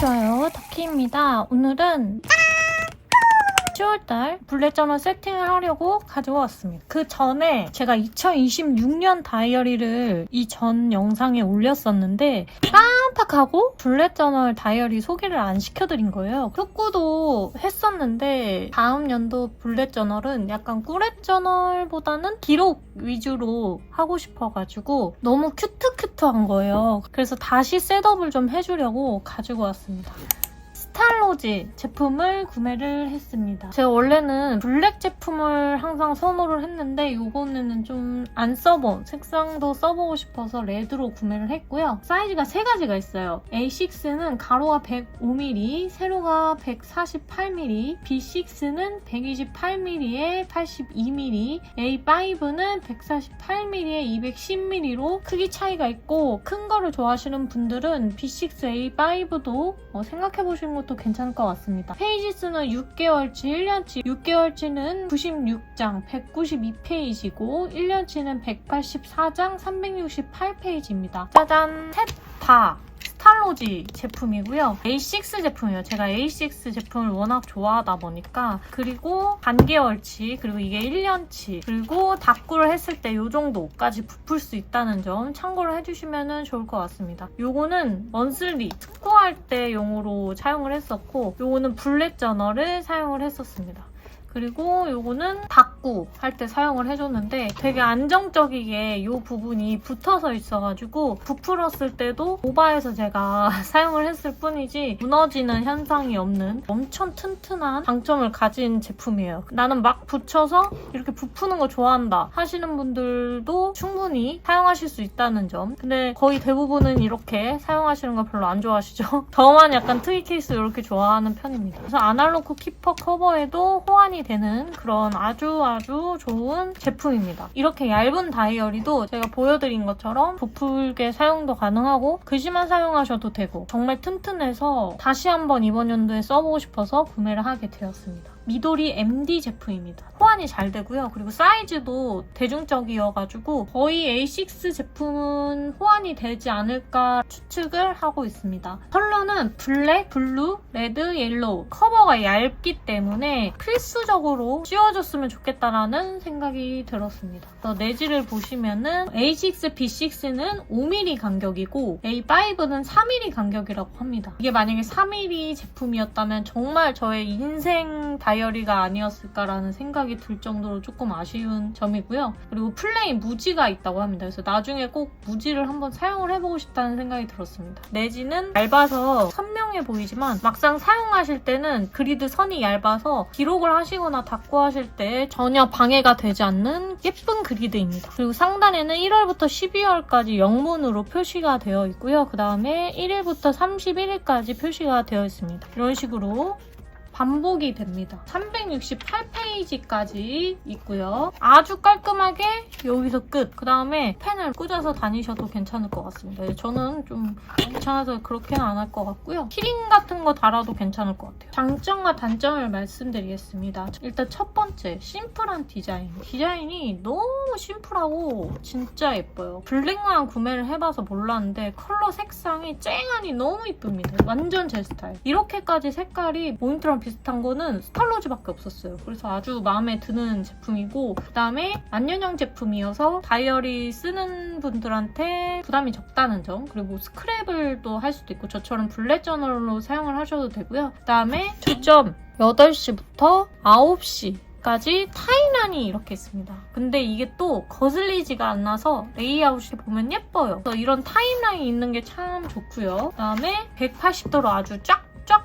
좋아요, 터키입니다. 오늘은 10월달 블랙 저널 세팅을 하려고 가져왔습니다. 그 전에 제가 2026년 다이어리를 이전 영상에 올렸었는데 깜빡하고 블랙 저널 다이어리 소개를 안 시켜드린 거예요. 흑구도 했었는데 다음 연도 블랙 저널은 약간 꿀렛 저널보다는 기록 위주로 하고 싶어가지고 너무 큐트한 거예요. 그래서 다시 셋업을 좀 해주려고 가지고 왔습니다. 스탈로지 제품을 구매를 했습니다. 제가 원래는 블랙 제품을 항상 선호를 했는데 이번에는 좀 안 써본 색상도 써보고 싶어서 레드로 구매를 했고요. 사이즈가 3가지가 있어요. A6는 가로가 105mm, 세로가 148mm, B6는 128mm에 82mm, A5는 148mm에 210mm로 크기 차이가 있고 큰 거를 좋아하시는 분들은 B6 A5도 생각해보시는 것도 괜찮을 것 같습니다. 페이지 수는 6개월치, 1년치. 6개월치는 96장 192페이지고 1년치는 184장 368페이지입니다. 짜잔! 셋다 스탈로지 제품이고요. A6 제품이에요. 제가 A6 제품을 워낙 좋아하다 보니까 그리고 반개월치, 그리고 이게 1년치, 그리고 닦구를 했을 때 이 정도까지 부풀 수 있다는 점 참고를 해주시면 좋을 것 같습니다. 요거는 먼슬리 특구할 때 용으로 사용을 했었고 요거는 블랙 저널을 사용을 했었습니다. 그리고 요거는 닦구 할 때 사용을 해줬는데 되게 안정적이게 이 부분이 붙어서 있어가지고 부풀었을 때도 모바에서 제가 사용을 했을 뿐이지 무너지는 현상이 없는 엄청 튼튼한 장점을 가진 제품이에요. 나는 막 붙여서 이렇게 부푸는 거 좋아한다 하시는 분들도 충분히 사용하실 수 있다는 점. 근데 거의 대부분은 이렇게 사용하시는 거 별로 안 좋아하시죠? 저만 약간 트위 케이스 이렇게 좋아하는 편입니다. 그래서 아날로그 키퍼 커버에도 호환이 되는 그런 아주 좋은 제품입니다. 이렇게 얇은 다이어리도 제가 보여드린 것처럼 부풀게 사용도 가능하고 글씨만 사용하셔도 되고 정말 튼튼해서 다시 한번 이번 연도에 써보고 싶어서 구매를 하게 되었습니다. 미도리 MD 제품입니다. 호환이 잘 되고요. 그리고 사이즈도 대중적이어가지고 거의 A6 제품은 호환이 되지 않을까 추측을 하고 있습니다. 컬러는 블랙, 블루, 레드, 옐로우. 커버가 얇기 때문에 필수적으로 씌워줬으면 좋겠다라는 생각이 들었습니다. 그래서 내지를 보시면은 A6, B6는 5mm 간격이고 A5는 4mm 간격이라고 합니다. 이게 만약에 4mm 제품이었다면 정말 저의 인생 다이어리가 아니었을까라는 생각이 들 정도로 조금 아쉬운 점이고요. 그리고 플레인 무지가 있다고 합니다. 그래서 나중에 꼭 무지를 한번 사용을 해보고 싶다는 생각이 들었습니다. 내지는 얇아서 선명해 보이지만 막상 사용하실 때는 그리드 선이 얇아서 기록을 하시거나 닦고 하실 때 전혀 방해가 되지 않는 예쁜 그리드입니다. 그리고 상단에는 1월부터 12월까지 영문으로 표시가 되어 있고요. 그 다음에 1일부터 31일까지 표시가 되어 있습니다. 이런 식으로 반복이 됩니다. 368페이지까지 있고요. 아주 깔끔하게 여기서 끝. 그 다음에 펜을 꽂아서 다니셔도 괜찮을 것 같습니다. 저는 좀 귀찮아서 그렇게는 안 할 것 같고요. 키링 같은 거 달아도 괜찮을 것 같아요. 장점과 단점을 말씀드리겠습니다. 일단 첫 번째, 심플한 디자인. 디자인이 너무 심플하고 진짜 예뻐요. 블랙만 구매를 해봐서 몰랐는데 컬러 색상이 쨍하니 너무 이쁩니다. 완전 제 스타일. 이렇게까지 색깔이 모니터랑 비슷한 거는 스탈로지밖에 없었어요. 그래서 아주 마음에 드는 제품이고 그다음에 만년형 제품이어서 다이어리 쓰는 분들한테 부담이 적다는 점, 그리고 스크랩을 또 할 수도 있고 저처럼 블랙 저널로 사용을 하셔도 되고요. 그다음에 초점 8시부터 9시 까지 타임란이 이렇게 있습니다. 근데 이게 또 거슬리지가 않아서 레이아웃이 보면 예뻐요. 그래서 이런 타임라인이 있는 게 참 좋고요. 그다음에 180도로 아주 쫙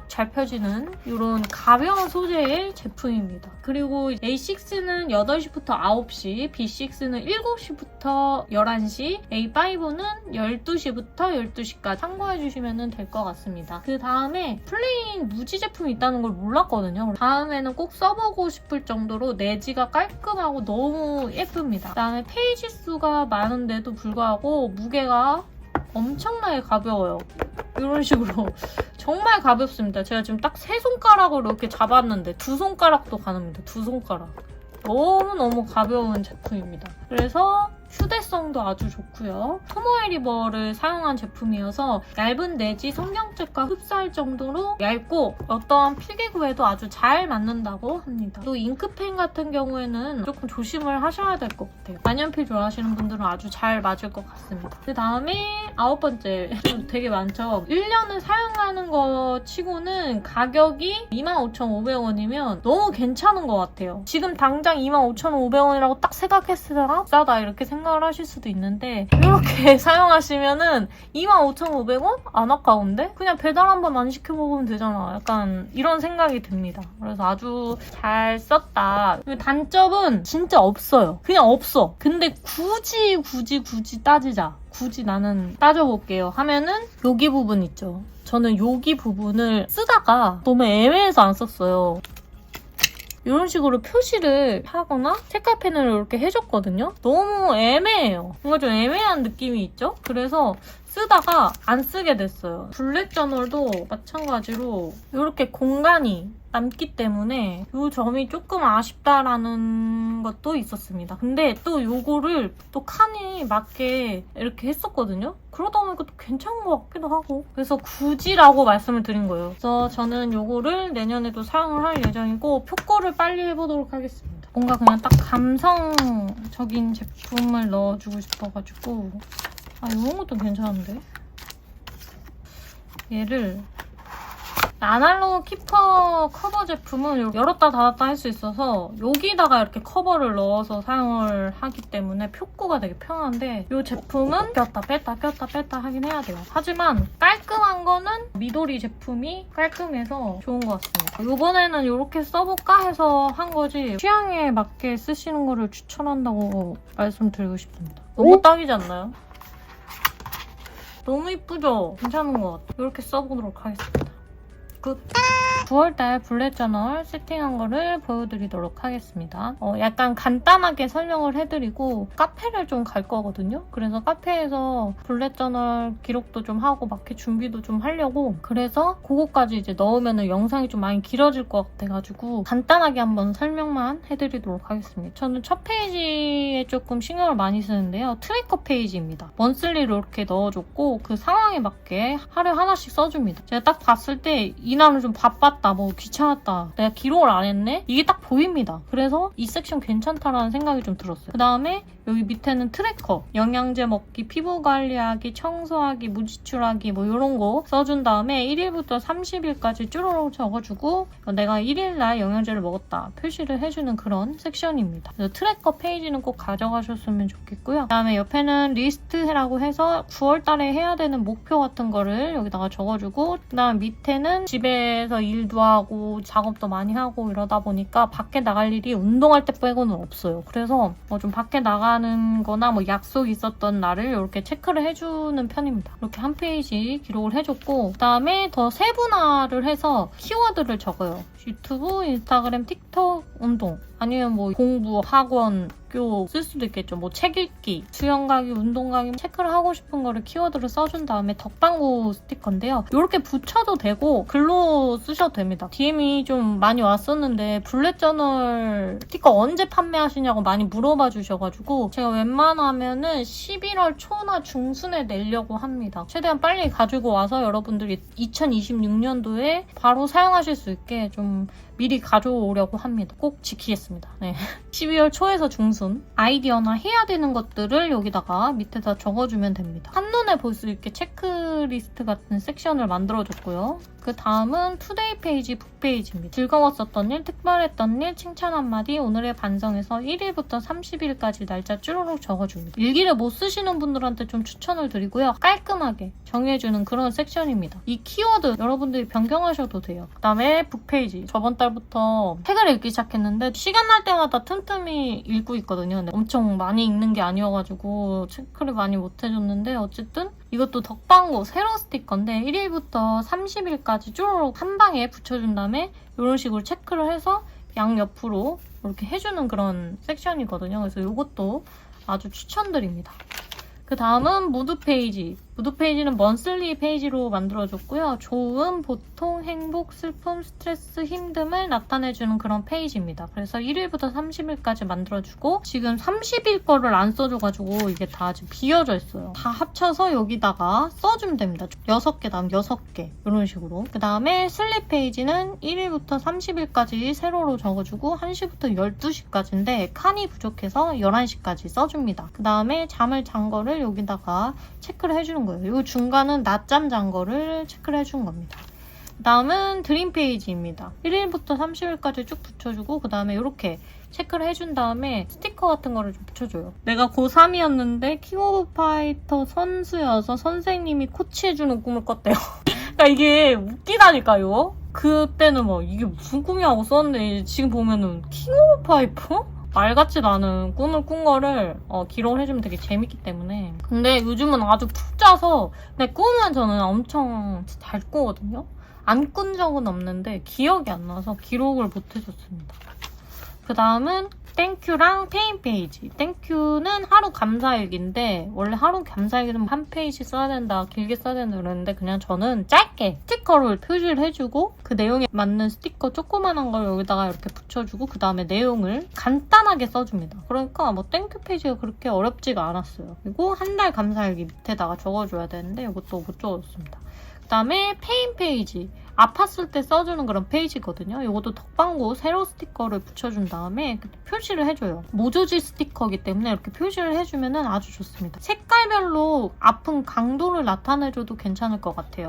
잘 펴지는 이런 가벼운 소재의 제품입니다. 그리고 A6는 8시부터 9시, B6는 7시부터 11시, A5는 12시부터 12시까지 참고해주시면 될 것 같습니다. 그 다음에 플레인 무지 제품이 있다는 걸 몰랐거든요. 다음에는 꼭 써보고 싶을 정도로 내지가 깔끔하고 너무 예쁩니다. 그 다음에 페이지 수가 많은데도 불구하고 무게가 엄청나게 가벼워요. 이런 식으로 정말 가볍습니다. 제가 지금 딱 3손가락으로 이렇게 잡았는데 2손가락도 가능합니다. 2손가락. 너무너무 가벼운 제품입니다. 그래서 휴대성도 아주 좋고요. 토모에 리버를 사용한 제품이어서 얇은 내지 성경책과 흡사할 정도로 얇고 어떠한 필기구에도 아주 잘 맞는다고 합니다. 또 잉크펜 같은 경우에는 조금 조심을 하셔야 될 것 같아요. 만년필 좋아하시는 분들은 아주 잘 맞을 것 같습니다. 그 다음에 9번째 되게 많죠. 1년을 사용하는 거 치고는 가격이 25,500원이면 너무 괜찮은 것 같아요. 지금 당장 25,500원이라고 딱 생각했을 때 싸다 이렇게 생각을 하실 수도 있는데 이렇게 사용하시면은 25,500원? 안 아까운데? 그냥 배달 한 번 안 시켜 먹으면 되잖아. 약간 이런 생각이 듭니다. 그래서 아주 잘 썼다. 단점은 진짜 없어요. 그냥 없어. 근데 굳이 따지자. 굳이 나는 따져볼게요 하면은 여기 부분 있죠. 저는 여기 부분을 쓰다가 너무 애매해서 안 썼어요. 이런 식으로 표시를 하거나 색깔펜을 이렇게 해줬거든요. 너무 애매해요. 뭔가 좀 애매한 느낌이 있죠? 그래서 쓰다가 안 쓰게 됐어요. 블랙 저널도 마찬가지로 이렇게 공간이 남기 때문에 이 점이 조금 아쉽다라는 것도 있었습니다. 근데 또 요거를 또 칸이 맞게 이렇게 했었거든요. 그러다 보니까 또 괜찮은 것 같기도 하고 그래서 굳이라고 말씀을 드린 거예요. 그래서 저는 요거를 내년에도 사용을 할 예정이고 표고를 빨리 해보도록 하겠습니다. 뭔가 그냥 딱 감성적인 제품을 넣어주고 싶어가지고 이런 것도 괜찮은데? 얘를 아날로그 키퍼 커버 제품은 열었다 닫았다 할 수 있어서 여기다가 이렇게 커버를 넣어서 사용을 하기 때문에 표구가 되게 편한데 이 제품은 꼈다 뺐다 하긴 해야 돼요. 하지만 깔끔한 거는 미도리 제품이 깔끔해서 좋은 것 같습니다. 이번에는 이렇게 써볼까 해서 한 거지 취향에 맞게 쓰시는 거를 추천한다고 말씀드리고 싶습니다. 너무 딱이지 않나요? 너무 이쁘죠? 괜찮은 것 같아요. 이렇게 써보도록 하겠습니다. 끝! 9월달 블랙 저널 세팅한 거를 보여드리도록 하겠습니다. 약간 간단하게 설명을 해드리고 카페를 좀 갈 거거든요. 그래서 카페에서 블랙 저널 기록도 좀 하고 마켓 준비도 좀 하려고 그래서 그거까지 이제 넣으면 영상이 좀 많이 길어질 것 같아가지고 간단하게 한번 설명만 해드리도록 하겠습니다. 저는 첫 페이지에 조금 신경을 많이 쓰는데요. 트래커 페이지입니다. 먼슬리로 이렇게 넣어줬고 그 상황에 맞게 하루에 하나씩 써줍니다. 제가 딱 봤을 때 이날은 좀 바빴다, 뭐 귀찮았다, 내가 기록을 안 했네? 이게 딱 보입니다. 그래서 이 섹션 괜찮다라는 생각이 좀 들었어요. 그 다음에 여기 밑에는 트래커, 영양제 먹기, 피부 관리하기, 청소하기, 무지출하기 뭐 이런 거 써준 다음에 1일부터 30일까지 쭈루룩 적어주고 내가 1일날 영양제를 먹었다 표시를 해주는 그런 섹션입니다. 그래서 트래커 페이지는 꼭 가져가셨으면 좋겠고요. 그 다음에 옆에는 리스트라고 해서 9월달에 해야 되는 목표 같은 거를 여기다가 적어주고 그 다음 밑에는 집에서 일도 하고 작업도 많이 하고 이러다 보니까 밖에 나갈 일이 운동할 때 빼고는 없어요. 그래서 좀 밖에 나가는 거나 뭐 약속 있었던 날을 이렇게 체크를 해주는 편입니다. 이렇게 한 페이지 기록을 해줬고 그 다음에 더 세분화를 해서 키워드를 적어요. 유튜브, 인스타그램, 틱톡, 운동 아니면 뭐 공부, 학원, 학교 쓸 수도 있겠죠. 뭐 책 읽기, 수영 가기, 운동 가기 체크를 하고 싶은 거를 키워드를 써준 다음에 덕방구 스티커인데요. 이렇게 붙여도 되고 글로 쓰셔도 됩니다. DM이 좀 많이 왔었는데 블랙 저널 스티커 언제 판매하시냐고 많이 물어봐 주셔가지고 제가 웬만하면은 11월 초나 중순에 내려고 합니다. 최대한 빨리 가지고 와서 여러분들이 2026년도에 바로 사용하실 수 있게 좀 미리 가져오려고 합니다. 꼭 지키겠습니다. 네. 12월 초에서 중순 아이디어나 해야 되는 것들을 여기다가 밑에다 적어주면 됩니다. 한눈에 볼 수 있게 체크리스트 같은 섹션을 만들어줬고요. 그 다음은 투데이 페이지, 북페이지입니다. 즐거웠었던 일, 특별했던 일, 칭찬 한마디, 오늘의 반성에서 1일부터 30일까지 날짜 쭈루룩 적어줍니다. 일기를 못 쓰시는 분들한테 좀 추천을 드리고요. 깔끔하게 정해주는 그런 섹션입니다. 이 키워드 여러분들이 변경하셔도 돼요. 그 다음에 북페이지. 저번 달부터 책을 읽기 시작했는데 시간 날 때마다 틈틈이 읽고 있거든요. 근데 엄청 많이 읽는 게 아니어가지고 체크를 많이 못 해줬는데 어쨌든 이것도 덕방구 세로 스티커인데 1일부터 30일까지 쭈루룩 한 방에 붙여준 다음에 이런 식으로 체크를 해서 양옆으로 이렇게 해주는 그런 섹션이거든요. 그래서 이것도 아주 추천드립니다. 그 다음은 무드 페이지. 무드 페이지는 먼슬리 페이지로 만들어줬고요. 좋음, 보통, 행복, 슬픔, 스트레스, 힘듦을 나타내주는 그런 페이지입니다. 그래서 1일부터 30일까지 만들어주고 지금 30일 거를 안 써줘가지고 이게 다 지금 비어져 있어요. 다 합쳐서 여기다가 써주면 됩니다. 6개 다음 6개 이런 식으로. 그 다음에 슬립 페이지는 1일부터 30일까지 세로로 적어주고 1시부터 12시까지인데 칸이 부족해서 11시까지 써줍니다. 그 다음에 잠을 잔 거를 여기다가 체크를 해주는 거예요. 이 중간은 낮잠 잔 거를 체크를 해주는 겁니다. 그 다음은 드림 페이지입니다. 1일부터 30일까지 쭉 붙여주고 그 다음에 이렇게 체크를 해준 다음에 스티커 같은 거를 좀 붙여줘요. 내가 고3이었는데 킹 오브 파이터 선수여서 선생님이 코치해주는 꿈을 꿨대요. 그러니까 이게 웃기다니까요. 그때는 뭐 이게 무슨 꿈이라고 썼는데 지금 보면은 킹 오브 파이터? 말 같지도 않은 꿈을 꾼 거를 기록을 해주면 되게 재밌기 때문에. 근데 요즘은 아주 푹 자서 근데 꿈은 저는 엄청 잘 꾸거든요. 안 꾼 적은 없는데 기억이 안 나서 기록을 못 해줬습니다. 그 다음은 땡큐랑 페인 페이지. 땡큐는 하루 감사일기인데 원래 하루 감사일기는 한 페이지 써야 된다, 길게 써야 된다 그랬는데 그냥 저는 짧게 스티커를 표시를 해주고 그 내용에 맞는 스티커 조그만한 걸 여기다가 이렇게 붙여주고 그 다음에 내용을 간단하게 써줍니다. 그러니까 뭐 땡큐 페이지가 그렇게 어렵지가 않았어요. 그리고 한 달 감사일기 밑에다가 적어줘야 되는데 이것도 못 적어줬습니다. 그 다음에 페인 페이지. 아팠을 때 써주는 그런 페이지거든요. 이것도 덕방구 세로 스티커를 붙여준 다음에 표시를 해줘요. 모조지 스티커이기 때문에 이렇게 표시를 해주면 아주 좋습니다. 색깔별로 아픈 강도를 나타내줘도 괜찮을 것 같아요.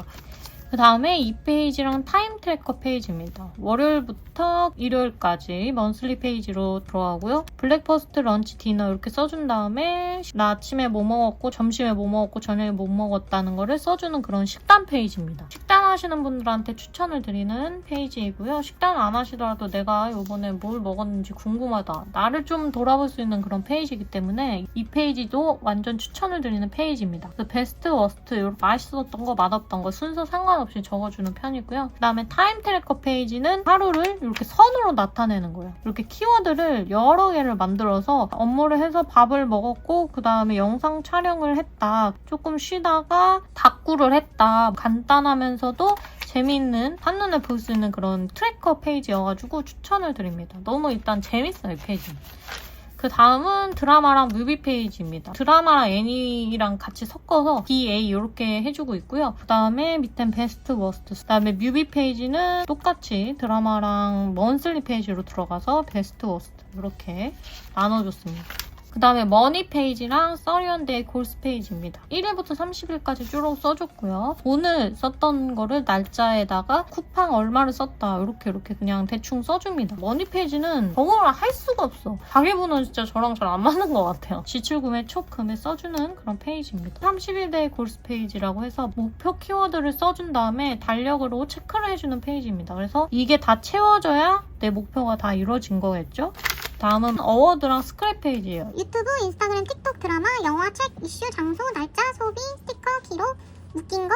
그 다음에 이 페이지랑 타임 트래커 페이지입니다. 월요일부터 일요일까지 먼슬리 페이지로 들어가고요. 블랙퍼스트, 런치, 디너 이렇게 써준 다음에 나 아침에 뭐 먹었고 점심에 뭐 먹었고 저녁에 뭐 먹었다는 거를 써주는 그런 식단 페이지입니다. 식단 하시는 분들한테 추천을 드리는 페이지이고요. 식단 안 하시더라도 내가 이번에 뭘 먹었는지 궁금하다. 나를 좀 돌아볼 수 있는 그런 페이지이기 때문에 이 페이지도 완전 추천을 드리는 페이지입니다. 그 베스트, 워스트, 맛있었던 거, 맛없던 거 순서 상관없이 적어주는 편이고요. 그 다음에 타임 트래커 페이지는 하루를 이렇게 선으로 나타내는 거예요. 이렇게 키워드를 여러 개를 만들어서 업무를 해서 밥을 먹었고 그 다음에 영상 촬영을 했다. 조금 쉬다가 다꾸를 했다. 간단하면서도 재미있는 한눈에 볼 수 있는 그런 트래커 페이지여가지고 추천을 드립니다. 너무 일단 재밌어요, 이 페이지. 그 다음은 드라마랑 뮤비 페이지입니다. 드라마랑 애니랑 같이 섞어서 DA 이렇게 해주고 있고요. 그 다음에 밑엔 베스트, 워스트. 그 다음에 뮤비 페이지는 똑같이 드라마랑 먼슬리 페이지로 들어가서 베스트, 워스트 이렇게 나눠줬습니다. 그 다음에 머니 페이지랑 써리언데이 골스 페이지입니다. 1일부터 30일까지 쭉 써줬고요. 오늘 썼던 거를 날짜에다가 쿠팡 얼마를 썼다 이렇게 그냥 대충 써줍니다. 머니 페이지는 적응을 할 수가 없어. 가계부는 진짜 저랑 잘 안 맞는 것 같아요. 지출 구매, 촉 구매 써주는 그런 페이지입니다. 31데이 골스 페이지라고 해서 목표 키워드를 써준 다음에 달력으로 체크를 해주는 페이지입니다. 그래서 이게 다 채워져야 내 목표가 다 이루어진 거겠죠? 다음은 어워드랑 스크랩 페이지예요. 유튜브, 인스타그램, 틱톡, 드라마, 영화, 책, 이슈, 장소, 날짜, 소비, 스티커, 기록, 웃긴 거,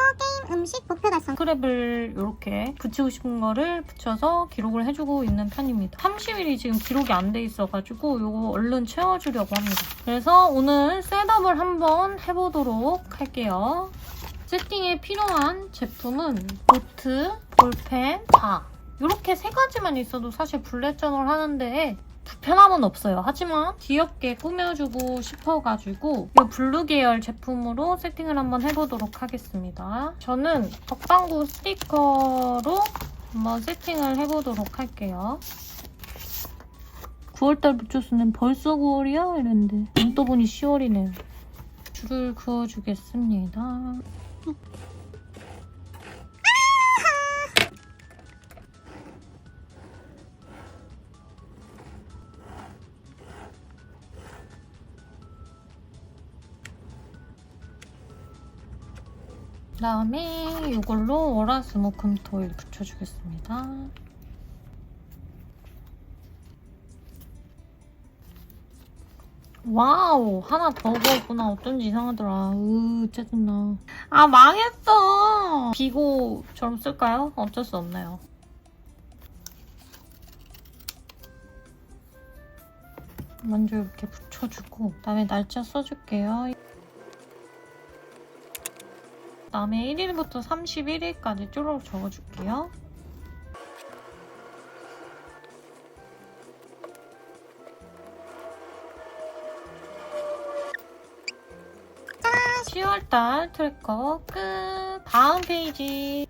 게임, 음식, 목표 달성. 스크랩을 이렇게 붙이고 싶은 거를 붙여서 기록을 해주고 있는 편입니다. 30일이 지금 기록이 안 돼 있어가지고 이거 얼른 채워주려고 합니다. 그래서 오늘 셋업을 한번 해보도록 할게요. 세팅에 필요한 제품은 노트, 볼펜, 다 이렇게 세 가지만 있어도 사실 블랙 저널 하는데 불편함은 없어요. 하지만 귀엽게 꾸며주고 싶어가지고 이 블루 계열 제품으로 세팅을 한번 해보도록 하겠습니다. 저는 덕방구 스티커로 한번 세팅을 해보도록 할게요. 9월달 붙였으면 벌써 9월이야? 이랬는데 눈 떠보니 10월이네요. 줄을 그어주겠습니다. 그다음에 이걸로 월화수목금토일 붙여주겠습니다. 와우, 하나 더 먹었구나. 어쩐지 이상하더라. 짜증나. 아, 망했어. 비고처럼 쓸까요? 어쩔 수 없네요. 먼저 이렇게 붙여주고 그다음에 날짜 써줄게요. 그다음에 1일부터 31일까지 쪼르륵 적어줄게요. 짠! 10월달 트래커 끝! 다음 페이지.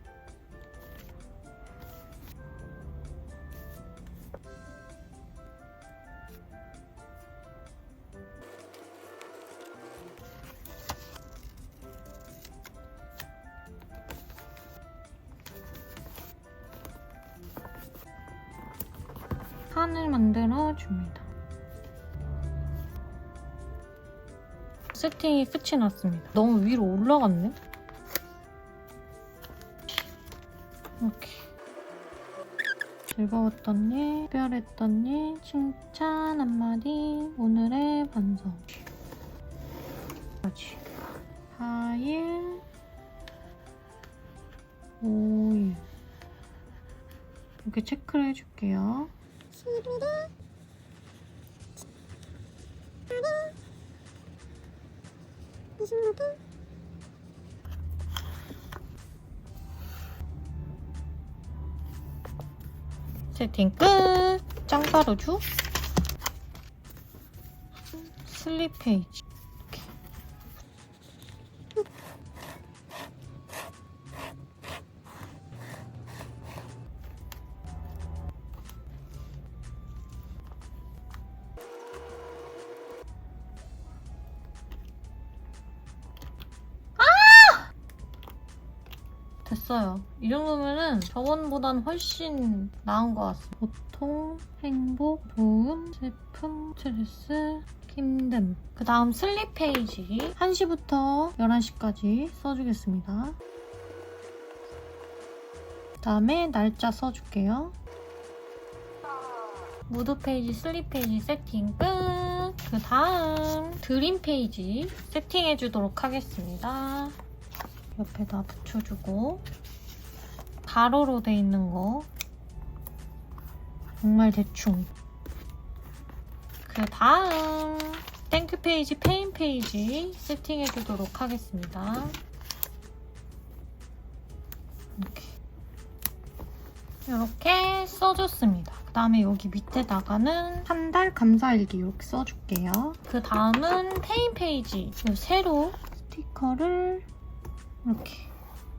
칸을 만들어 줍니다. 세팅이 끝이 났습니다. 너무 위로 올라갔네? 이렇게. 즐거웠던 일, 특별했던 일, 칭찬 한마디, 오늘의 반성. 그렇지. 4일, 5일. 이렇게 체크를 해줄게요. 11일, 26일, 세팅 끝! 짱가루주 슬립 페이지. 이렇게. 됐어요. 이 정도면은 저번보단 훨씬 나은 것 같습니다. 고통, 행복, 도움, 슬픔, 스트레스, 힘듦. 그 다음 슬립 페이지 1시부터 11시까지 써주겠습니다. 그 다음에 날짜 써줄게요. 무드 페이지, 슬립 페이지 세팅 끝! 그 다음 드림 페이지 세팅해주도록 하겠습니다. 옆에다 붙여주고 가로로 돼 있는 거 정말 대충. 그 다음 땡큐 페이지, 페인 페이지 세팅해주도록 하겠습니다. 이렇게 써줬습니다. 그 다음에 여기 밑에다가는 한 달 감사일기 이렇게 써줄게요. 그 다음은 페인 페이지 이 세로 스티커를 이렇게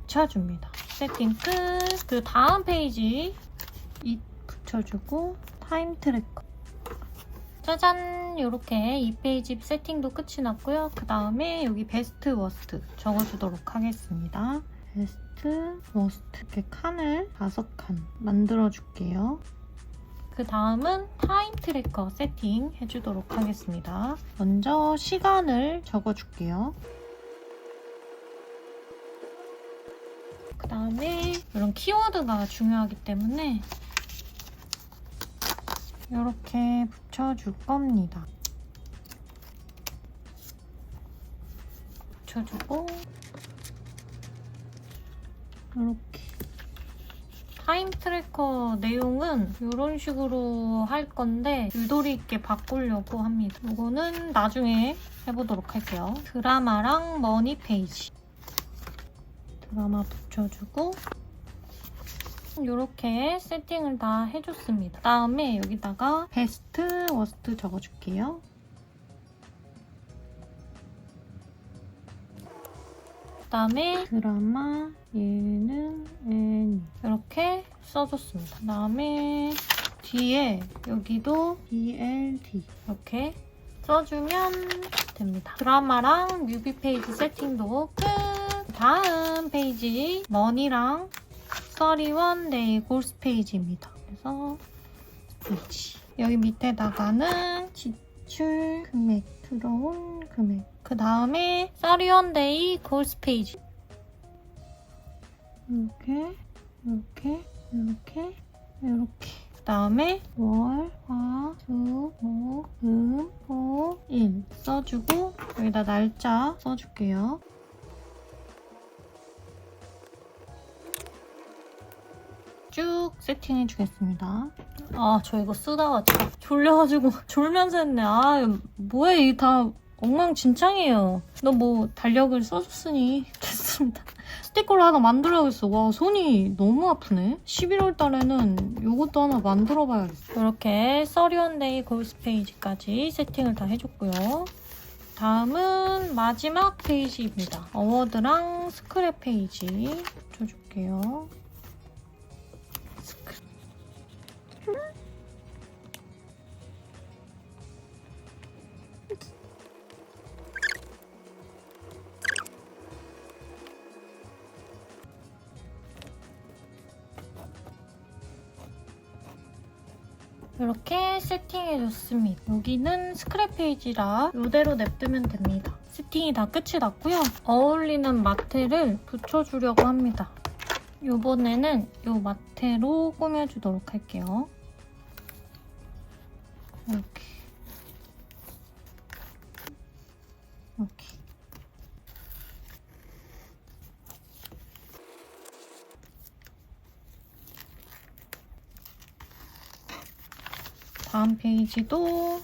붙여줍니다. 세팅 끝! 그 다음 페이지 이 붙여주고 타임 트래커. 짜잔! 이렇게 이 페이지 세팅도 끝이 났고요. 그 다음에 여기 베스트 워스트 적어주도록 하겠습니다. 베스트 워스트 이렇게 칸을 5칸 만들어줄게요. 그 다음은 타임 트래커 세팅 해주도록 하겠습니다. 먼저 시간을 적어줄게요. 그 다음에 이런 키워드가 중요하기 때문에 이렇게 붙여줄 겁니다. 붙여주고 이렇게 타임 트래커 내용은 이런 식으로 할 건데 유도리 있게 바꾸려고 합니다. 이거는 나중에 해보도록 할게요. 드라마랑 머니 페이지 드라마 붙여주고 이렇게 세팅을 다 해줬습니다. 그다음에 여기다가 베스트, 워스트 적어줄게요. 그다음에 드라마, 예능, 애니 이렇게 써줬습니다. 그다음에 뒤에 여기도 DLD 이렇게 써주면 됩니다. 드라마랑 뮤비 페이지 세팅도 끝! 다음 페이지 머니랑 31데이 골스 페이지입니다. 그래서 페이지 여기 밑에다가는 지출 금액, 들어온 금액 그 다음에 31데이 골스 페이지 이렇게 그 다음에 월, 화, 수, 목, 금, 토, 일 써주고 여기다 날짜 써줄게요. 쭉 세팅해주겠습니다. 아, 저 이거 쓰다가 졸려가지고 졸면서 했네. 아, 뭐야, 이게 다 엉망진창이에요. 너 뭐 달력을 써줬으니 됐습니다. 스티커를 하나 만들어야겠어. 와, 손이 너무 아프네. 11월 달에는 이것도 하나 만들어봐야겠어. 이렇게 31데이 골스 페이지까지 세팅을 다 해줬고요. 다음은 마지막 페이지입니다. 어워드랑 스크랩 페이지 줘줄게요. 이렇게 세팅해줬습니다. 여기는 스크랩 페이지라 이대로 냅두면 됩니다. 세팅이 다 끝이 났고요. 어울리는 마테를 붙여주려고 합니다. 이번에는 이 마테로 꾸며주도록 할게요. 이렇게. 이렇게. 다음 페이지도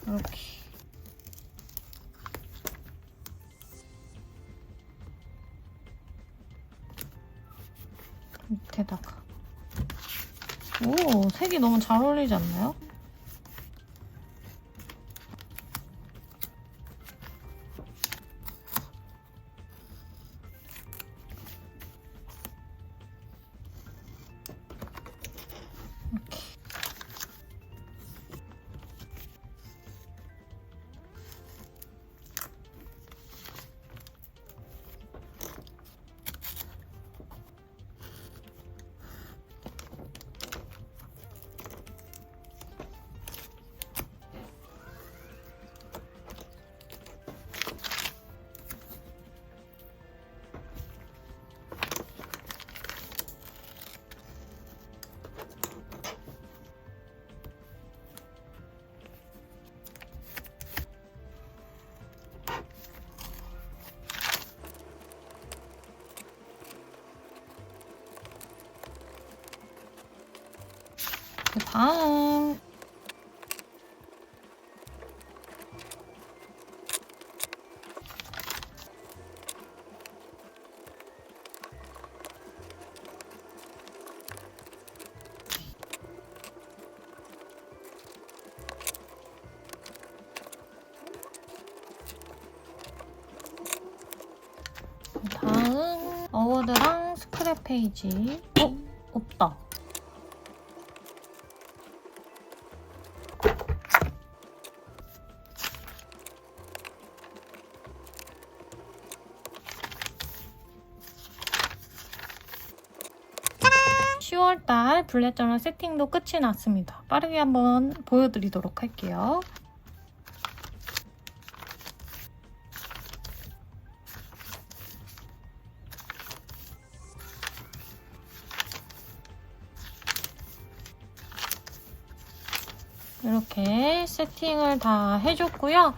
이렇게 밑에다가 오, 색이 너무 잘 어울리지 않나요? 이렇게. 그 다음 어워드랑 스크랩 페이지. 없다. 짜란! 10월달 블랙 저널 세팅도 끝이 났습니다. 빠르게 한번 보여드리도록 할게요. 이렇게 세팅을 다 해줬고요.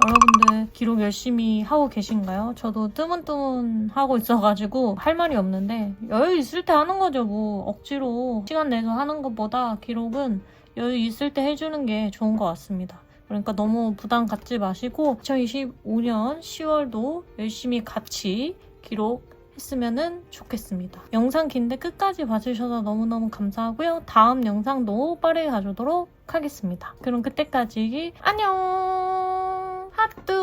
여러분들 기록 열심히 하고 계신가요? 저도 뜨문뜨문 하고 있어가지고 할 말이 없는데 여유 있을 때 하는 거죠. 뭐 억지로 시간 내서 하는 것보다 기록은 여유 있을 때 해주는 게 좋은 것 같습니다. 그러니까 너무 부담 갖지 마시고 2025년 10월도 열심히 같이 기록했으면 좋겠습니다. 영상 긴데 끝까지 봐주셔서 너무너무 감사하고요. 다음 영상도 빠르게 가져오도록 하겠습니다. 그럼 그때까지 안녕! 하뚜!